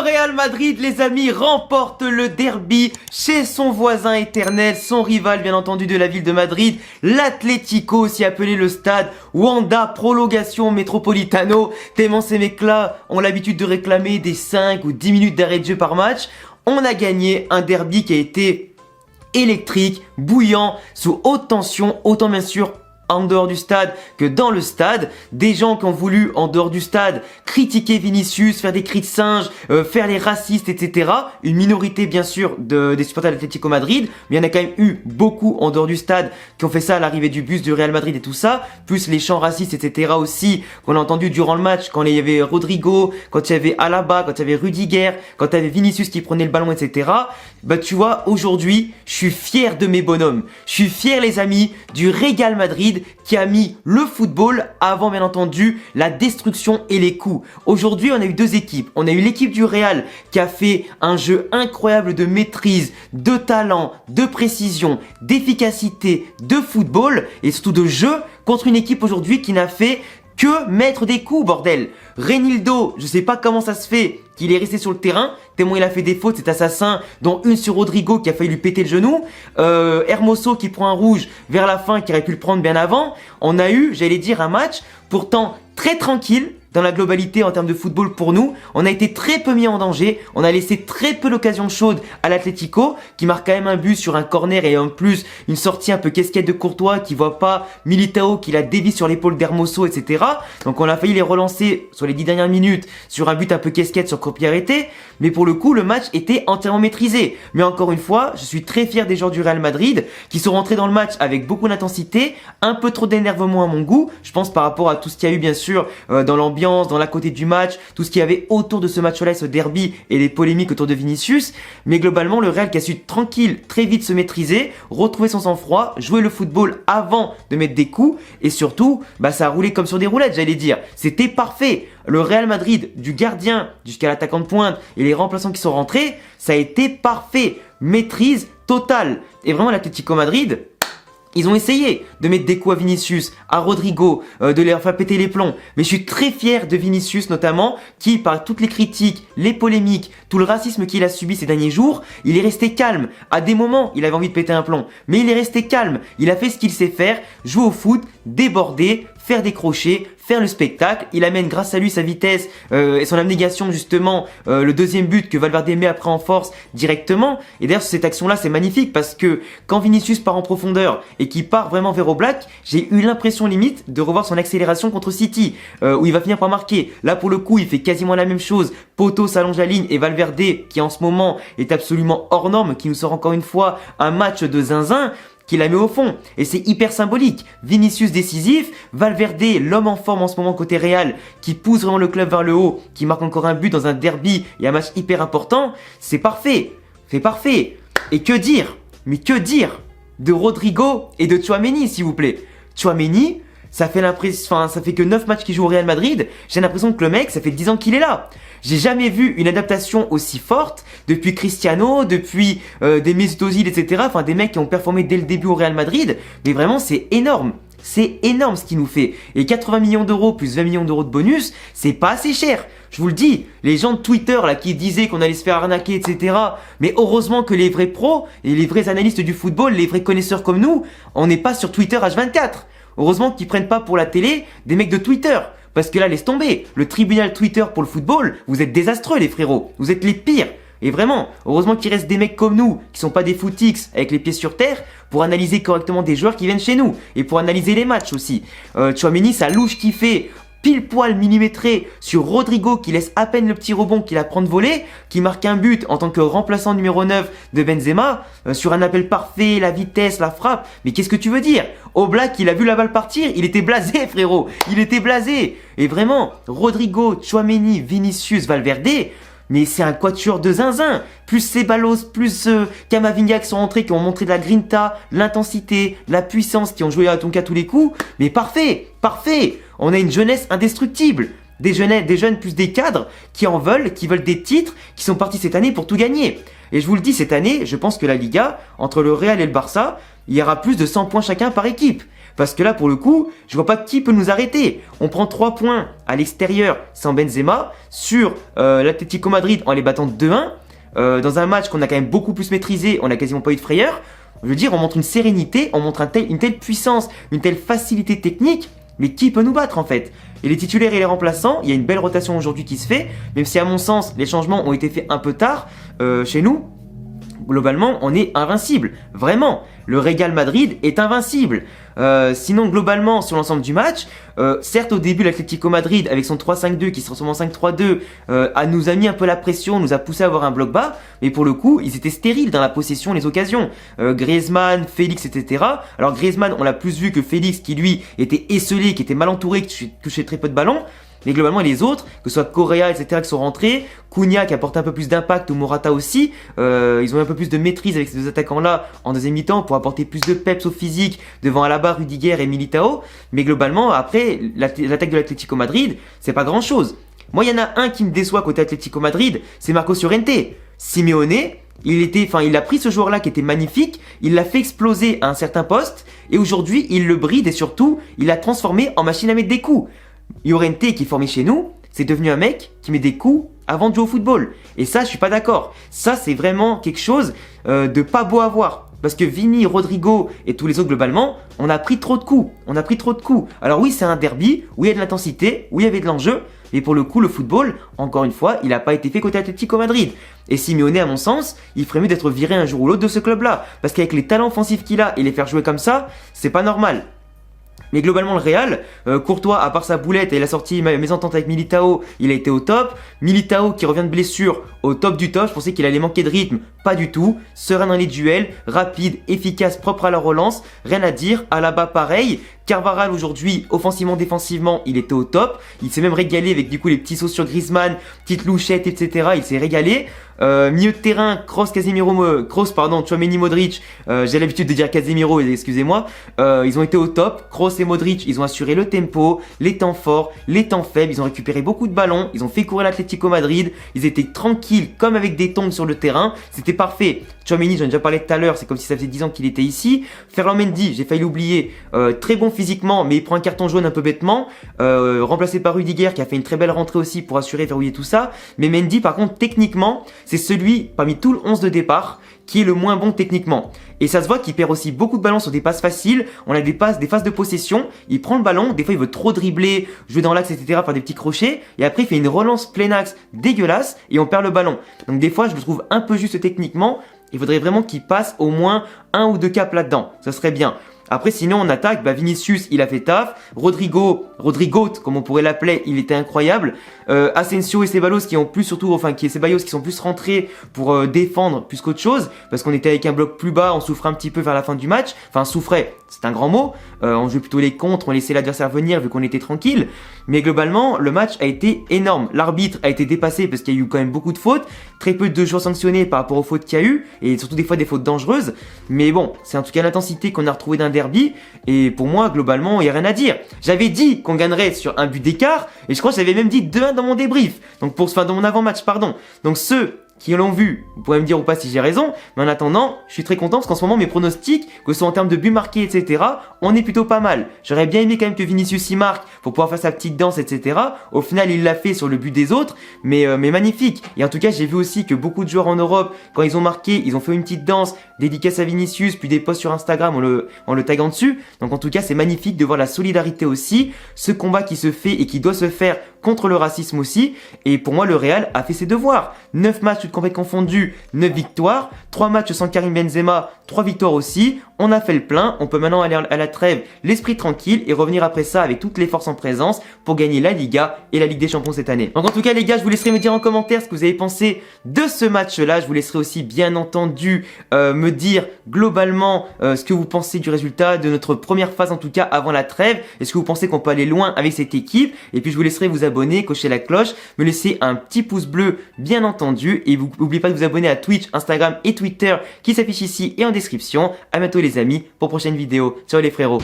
Real Madrid, les amis, remporte le derby chez son voisin éternel, son rival bien entendu de la ville de Madrid, l'Atlético, aussi appelé le stade Wanda Prolongation Metropolitano, tellement ces mecs-là ont l'habitude de réclamer des 5 ou 10 minutes d'arrêt de jeu par match. On a gagné un derby qui a été électrique, bouillant, sous haute tension, autant bien sûr en dehors du stade que dans le stade. Des gens qui ont voulu en dehors du stade critiquer Vinicius, faire des cris de singe, faire les racistes, etc. Une minorité bien sûr des supporters de l'Atlético Madrid, mais il y en a quand même eu beaucoup en dehors du stade qui ont fait ça à l'arrivée du bus du Real Madrid et tout ça, plus les chants racistes, etc. aussi qu'on a entendu durant le match, quand il y avait Rodrigo, quand il y avait Alaba, quand il y avait Rudiger, quand il y avait Vinicius qui prenait le ballon, etc. Bah tu vois, aujourd'hui, je suis fier de mes bonhommes. Je suis fier, les amis, du Real Madrid qui a mis le football avant, bien entendu, la destruction et les coups. Aujourd'hui, on a eu deux équipes. On a eu l'équipe du Real qui a fait un jeu incroyable de maîtrise, de talent, de précision, d'efficacité, de football et surtout de jeu contre une équipe aujourd'hui qui n'a fait que mettre des coups, bordel. Reinildo, je sais pas comment ça se fait qu'il est resté sur le terrain, tellement il a fait des fautes, cet assassin, dont une sur Rodrigo qui a failli lui péter le genou, Hermoso qui prend un rouge vers la fin, qui aurait pu le prendre bien avant. On a eu, j'allais dire, un match pourtant très tranquille dans la globalité en termes de football pour nous. On a été très peu mis en danger, on a laissé très peu d'occasions chaudes à l'Atlético, qui marque quand même un but sur un corner et en plus une sortie un peu casquette de Courtois qui voit pas Militao qui la dévie sur l'épaule d'Hermoso, etc. Donc on a failli les relancer sur les 10 dernières minutes sur un but un peu casquette sur Propriété, mais pour le coup le match était entièrement maîtrisé. Mais encore une fois, je suis très fier des joueurs du Real Madrid qui sont rentrés dans le match avec beaucoup d'intensité, un peu trop d'énervement à mon goût, je pense par rapport à tout ce qu'il y a eu bien sûr dans l'ambiance, dans la côté du match, tout ce qu'il y avait autour de ce match-là, ce derby et les polémiques autour de Vinicius. Mais globalement, le Real qui a su tranquille, très vite se maîtriser, retrouver son sang-froid, jouer le football avant de mettre des coups et surtout, bah ça a roulé comme sur des roulettes, j'allais dire. C'était parfait. Le Real Madrid, du gardien jusqu'à l'attaquant de pointe et les remplaçants qui sont rentrés, ça a été parfait. Maîtrise totale. Et vraiment, l'Atlético Madrid, ils ont essayé de mettre des coups à Vinicius, à Rodrigo, de leur faire péter les plombs. Mais je suis très fier de Vinicius notamment, qui par toutes les critiques, les polémiques, tout le racisme qu'il a subi ces derniers jours, il est resté calme. À des moments, il avait envie de péter un plomb, mais il est resté calme. Il a fait ce qu'il sait faire, jouer au foot, déborder, faire des crochets, faire le spectacle. Il amène grâce à lui sa vitesse et son abnégation justement le deuxième but que Valverde met après en force directement. Et d'ailleurs cette action là c'est magnifique parce que quand Vinicius part en profondeur et qu'il part vraiment vers Oblak, j'ai eu l'impression limite de revoir son accélération contre City où il va finir par marquer. Là pour le coup il fait quasiment la même chose. Poto s'allonge la ligne et Valverde qui en ce moment est absolument hors norme, qui nous sort encore une fois un match de zinzin, qui la met au fond. Et c'est hyper symbolique. Vinicius décisif, Valverde, l'homme en forme en ce moment côté Real, qui pousse vraiment le club vers le haut, qui marque encore un but dans un derby et un match hyper important. C'est parfait. C'est parfait. Et que dire? Mais que dire de Rodrigo et de Tchouaméni, s'il vous plaît? Tchouaméni, ça fait que 9 matchs qu'il joue au Real Madrid. J'ai l'impression que le mec, ça fait 10 ans qu'il est là. J'ai jamais vu une adaptation aussi forte depuis Cristiano, depuis des Mesut Özil, etc. Enfin, des mecs qui ont performé dès le début au Real Madrid. Mais vraiment, c'est énorme. C'est énorme ce qu'il nous fait. Et 80 millions d'euros plus 20 millions d'euros de bonus, c'est pas assez cher. Je vous le dis, les gens de Twitter là qui disaient qu'on allait se faire arnaquer, etc. Mais heureusement que les vrais pros et les vrais analystes du football, les vrais connaisseurs comme nous, on n'est pas sur Twitter H24. Heureusement qu'ils prennent pas pour la télé des mecs de Twitter. Parce que là, laisse tomber. Le tribunal Twitter pour le football, vous êtes désastreux les frérots. Vous êtes les pires. Et vraiment, heureusement qu'il reste des mecs comme nous, qui sont pas des footix avec les pieds sur terre, pour analyser correctement des joueurs qui viennent chez nous. Et pour analyser les matchs aussi. Tchouaméni, sa louche qui fait pile poil millimétré sur Rodrigo qui laisse à peine le petit rebond qu'il a prendre volé, qui marque un but en tant que remplaçant numéro 9 de Benzema, sur un appel parfait, la vitesse, la frappe. Mais qu'est-ce que tu veux dire? Oblak, il a vu la balle partir, il était blasé frérot, il était blasé. Et vraiment, Rodrigo, Tchouaméni, Vinicius, Valverde, mais c'est un quatuor de zinzin. Plus Ceballos, plus Camavinga qui sont rentrés, qui ont montré de la grinta, l'intensité, la puissance, qui ont joué à Tonka tous les coups. Mais parfait, parfait. On a une jeunesse indestructible. Des jeunes plus des cadres qui en veulent, qui veulent des titres, qui sont partis cette année pour tout gagner. Et je vous le dis, cette année, je pense que la Liga, entre le Real et le Barça, il y aura plus de 100 points chacun par équipe. Parce que là, pour le coup, je vois pas qui peut nous arrêter. On prend 3 points à l'extérieur sans Benzema sur l'Atlético Madrid en les battant 2-1. Dans un match qu'on a quand même beaucoup plus maîtrisé, on a quasiment pas eu de frayeur. Je veux dire, on montre une sérénité, on montre une telle puissance, une telle facilité technique. Mais qui peut nous battre en fait? Et les titulaires et les remplaçants, il y a une belle rotation aujourd'hui qui se fait, même si à mon sens, les changements ont été faits un peu tard chez nous. Globalement, on est invincible. Vraiment, le Real Madrid est invincible. Sinon, globalement, sur l'ensemble du match, certes, au début, l'Atlético Madrid, avec son 3-5-2 qui se transforme en 5-3-2, nous a mis un peu la pression, nous a poussé à avoir un bloc bas. Mais pour le coup, ils étaient stériles dans la possession, les occasions. Griezmann, Félix, etc. Alors Griezmann, on l'a plus vu que Félix, qui lui était esselé, qui était mal entouré, qui touchait très peu de ballons. Mais globalement, les autres, que ce soit Correa, etc., qui sont rentrés, Cunha qui apporte un peu plus d'impact, ou Morata aussi, ils ont un peu plus de maîtrise avec ces deux attaquants-là en deuxième mi-temps pour apporter plus de peps au physique devant Alaba, Rudiger et Militao. Mais globalement, après, l'attaque de l'Atlético Madrid, c'est pas grand-chose. Moi, il y en a un qui me déçoit côté Atlético Madrid, c'est Marcos Llorente. Simeone, il a pris ce joueur-là qui était magnifique, il l'a fait exploser à un certain poste, et aujourd'hui, il le bride et surtout, il l'a transformé en machine à mettre des coups. Llorente qui est formé chez nous, c'est devenu un mec qui met des coups avant de jouer au football. Et ça, je suis pas d'accord. Ça, c'est vraiment quelque chose de pas beau à voir. Parce que Vini, Rodrigo et tous les autres globalement, on a pris trop de coups. Alors oui, c'est un derby, où il y a de l'intensité, où il y avait de l'enjeu. Mais pour le coup, le football, encore une fois, il n'a pas été fait côté Atlético Madrid. Et Simeone, à mon sens, il ferait mieux d'être viré un jour ou l'autre de ce club-là. Parce qu'avec les talents offensifs qu'il a et les faire jouer comme ça, c'est pas normal. Mais globalement, le Real, Courtois, à part sa boulette et la sortie mésentente avec Militao, il a été au top. Militao qui revient de blessure, au top du top. Je pensais qu'il allait manquer de rythme, pas du tout. Serein dans les duels, rapide, efficace, propre à la relance. Rien à dire. Alaba, pareil. Carvajal aujourd'hui, offensivement, défensivement, il était au top. Il s'est même régalé avec du coup les petits sauts sur Griezmann, petites louchettes, etc. Il s'est régalé. Milieu de terrain, Tchouaméni, Modric. J'ai l'habitude de dire Casemiro, excusez-moi. Ils ont été au top. Kroos et Modric, ils ont assuré le tempo, les temps forts, les temps faibles. Ils ont récupéré beaucoup de ballons. Ils ont fait courir l'Atlético Madrid. Ils étaient tranquilles, comme avec des tongs sur le terrain. C'était parfait. Tchouaméni, j'en ai déjà parlé tout à l'heure. C'est comme si ça faisait 10 ans qu'il était ici. Ferland Mendy, j'ai failli l'oublier. Très bon physiquement, mais il prend un carton jaune un peu bêtement. Remplacé par Rudiger, qui a fait une très belle rentrée aussi pour assurer, verrouiller tout ça. Mais Mendy, par contre, techniquement, c'est celui, parmi tout le 11 de départ, qui est le moins bon techniquement. Et ça se voit qu'il perd aussi beaucoup de ballons sur des passes faciles. On a des phases de possession. Il prend le ballon. Des fois, il veut trop dribbler, jouer dans l'axe, etc., faire des petits crochets. Et après, il fait une relance plein axe dégueulasse et on perd le ballon. Donc, des fois, je le trouve un peu juste techniquement. Il faudrait vraiment qu'il passe au moins 1 ou 2 caps là-dedans. Ça serait bien. Après, sinon, on attaque. Vinicius, il a fait taf. Rodrigo, comme on pourrait l'appeler, il était incroyable. Asensio et Ceballos qui sont plus rentrés pour défendre plus qu'autre chose. Parce qu'on était avec un bloc plus bas, on souffrait un petit peu vers la fin du match. Enfin, souffrait, c'est un grand mot. On jouait plutôt les contres, on laissait l'adversaire venir vu qu'on était tranquille. Mais globalement, le match a été énorme. L'arbitre a été dépassé parce qu'il y a eu quand même beaucoup de fautes. Très peu de joueurs sanctionnés par rapport aux fautes qu'il y a eu. Et surtout des fois des fautes dangereuses. Mais bon, c'est en tout cas l'intensité qu'on a retrouvée d'un derby. Et pour moi, globalement, il n'y a rien à dire. J'avais dit qu'on gagnerait sur un but d'écart. Et je crois que j'avais même dit 2-1 dans mon débrief. Dans mon avant-match, pardon. Donc ceux qui l'ont vu, vous pouvez me dire ou pas si j'ai raison, mais en attendant, je suis très content parce qu'en ce moment, mes pronostics, que ce soit en termes de buts marqués, etc., on est plutôt pas mal. J'aurais bien aimé quand même que Vinicius y marque pour pouvoir faire sa petite danse, etc. Au final, il l'a fait sur le but des autres, mais magnifique. Et en tout cas, j'ai vu aussi que beaucoup de joueurs en Europe, quand ils ont marqué, ils ont fait une petite danse, dédicace à Vinicius, puis des posts sur Instagram en le taguant dessus. Donc en tout cas, c'est magnifique de voir la solidarité aussi, ce combat qui se fait et qui doit se faire contre le racisme aussi. Et pour moi, le Real a fait ses devoirs. 9 matchs toutes compétitions confondues, 9 victoires. 3 matchs sans Karim Benzema, 3 victoires aussi. On a fait le plein. On peut maintenant aller à la trêve, l'esprit tranquille, et revenir après ça avec toutes les forces en présence pour gagner la Liga et la Ligue des Champions cette année. Donc en tout cas les gars, je vous laisserai me dire en commentaire ce que vous avez pensé de ce match-là. Je vous laisserai aussi bien entendu me dire globalement ce que vous pensez du résultat de notre première phase, en tout cas avant la trêve. Est-ce que vous pensez qu'on peut aller loin avec cette équipe? Et puis je vous laisserai vous abonner, cocher la cloche, me laisser un petit pouce bleu bien entendu, et vous n'oubliez pas de vous abonner à Twitch, Instagram et Twitter qui s'affichent ici et en description. À bientôt les amis pour prochaine vidéo. Ciao les frérots.